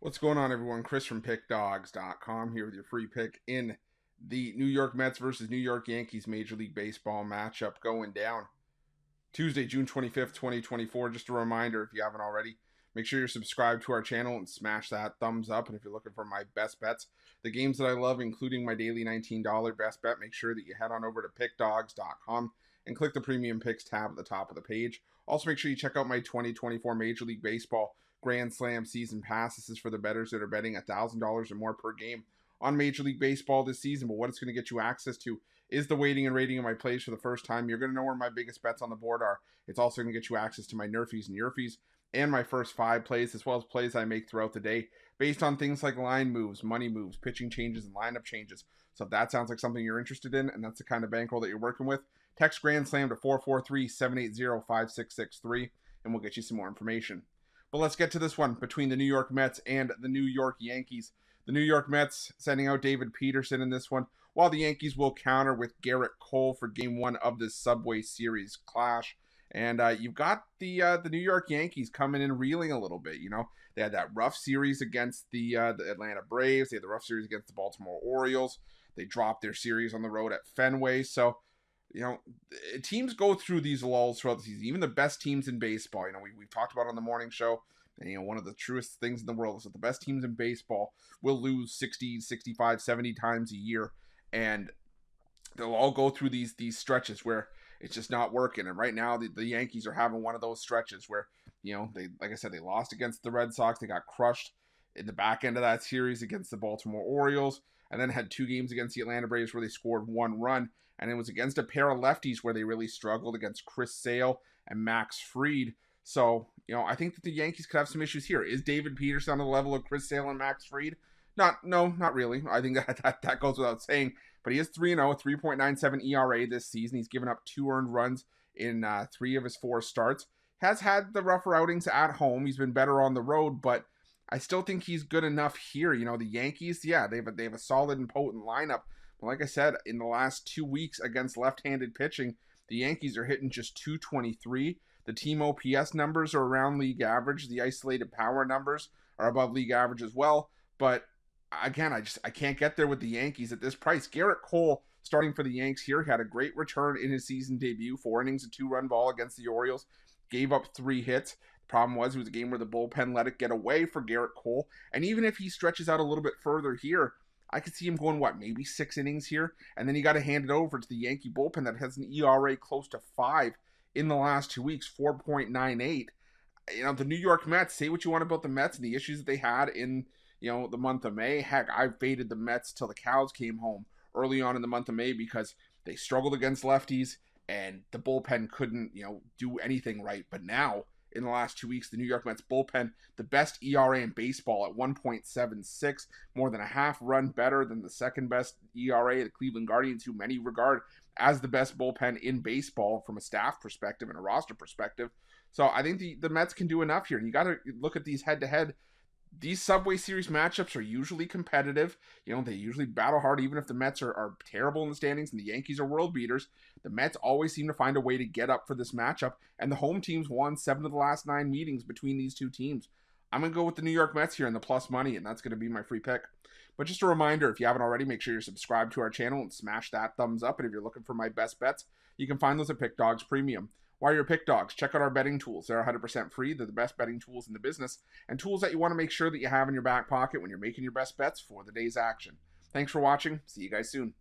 What's going on, everyone? Chris from Pickdawgz.com here with your free pick in the New York Mets versus New York Yankees Major League Baseball matchup going down Tuesday, June 25th, 2024. Just a reminder, if you haven't already, make sure you're subscribed to our channel and smash that thumbs up. And if you're looking for my best bets, the games that I love, including my daily $19 best bet, make sure that you head on over to Pickdawgz.com and click the Premium Picks tab at the top of the page. Also, make sure you check out my 2024 Major League Baseball Grand Slam season pass. This is for the bettors that are betting $1,000 or more per game on Major League Baseball this season. But what it's going to get you access to is the weighting and rating of my plays for the first time. You're going to know where my biggest bets on the board are. It's also going to get you access to my nerfies and yerfies and my first 5 plays, as well as plays I make throughout the day based on things like line moves, money moves, pitching changes, and lineup changes. So if that sounds like something you're interested in, and that's the kind of bankroll that you're working with, text Grand Slam to 443-780-5663, and we'll get you some more information. But let's get to this one between the New York Mets and the New York Yankees. The New York Mets sending out David Peterson in this one, while the Yankees will counter with Garrett Cole for Game 1 of this Subway Series clash. And you've got the New York Yankees coming in reeling a little bit. You know, they had that rough series against the Atlanta Braves. They had the rough series against the Baltimore Orioles. They dropped their series on the road at Fenway. So, you know, teams go through these lulls throughout the season. Even the best teams in baseball, you know, we've talked about on the morning show, and, you know, one of the truest things in the world is that the best teams in baseball will lose 60, 65, 70 times a year. And they'll all go through these stretches where it's just not working. And right now, the Yankees are having one of those stretches where, you know, they, like I said, they lost against the Red Sox. They got crushed in the back end of that series against the Baltimore Orioles, and then had 2 games against the Atlanta Braves where they scored 1 run. And it was against a pair of lefties where they really struggled against Chris Sale and Max Fried. So, you know, I think that the Yankees could have some issues here. Is David Peterson on the level of Chris Sale and Max Fried? No, not really. I think that goes without saying. But he is 3-0, 3.97 ERA this season. He's given up 2 earned runs in 3 of his 4 starts. Has had the rougher outings at home. He's been better on the road, but I still think he's good enough here. You know, the Yankees, yeah, they have a solid and potent lineup. But like I said, in the last 2 weeks against left-handed pitching, the Yankees are hitting just .223. The team OPS numbers are around league average. The isolated power numbers are above league average as well. But again, I can't get there with the Yankees at this price. Garrett Cole, starting for the Yanks here, had a great return in his season debut. 4 innings, a 2-run ball against the Orioles. Gave up 3 hits. The problem was it was a game where the bullpen let it get away for Garrett Cole. And even if he stretches out a little bit further here, I could see him going, maybe 6 innings here? And then you got to hand it over to the Yankee bullpen that has an ERA close to 5 in the last 2 weeks, 4.98. You know, the New York Mets, say what you want about the Mets and the issues that they had in, you know, the month of May. Heck, I faded the Mets till the cows came home early on in the month of May because they struggled against lefties and the bullpen couldn't, you know, do anything right. But now, in the last 2 weeks, the New York Mets bullpen, the best ERA in baseball at 1.76, more than a half run better than the second best ERA, the Cleveland Guardians, who many regard as the best bullpen in baseball from a staff perspective and a roster perspective. So I think the Mets can do enough here. You got to look at these head-to-head. These Subway Series matchups are usually competitive. You know, they usually battle hard, even if the Mets are terrible in the standings and the Yankees are world beaters. The Mets always seem to find a way to get up for this matchup, and the home teams won 7 of the last 9 meetings between these 2 teams. I'm going to go with the New York Mets here in the plus money, and that's going to be my free pick. But just a reminder, if you haven't already, make sure you're subscribed to our channel and smash that thumbs up. And if you're looking for my best bets, you can find those at Pick Dawgz Premium. While you're Pick Dawgz, check out our betting tools. They're 100% free. They're the best betting tools in the business, and tools that you want to make sure that you have in your back pocket when you're making your best bets for the day's action. Thanks for watching. See you guys soon.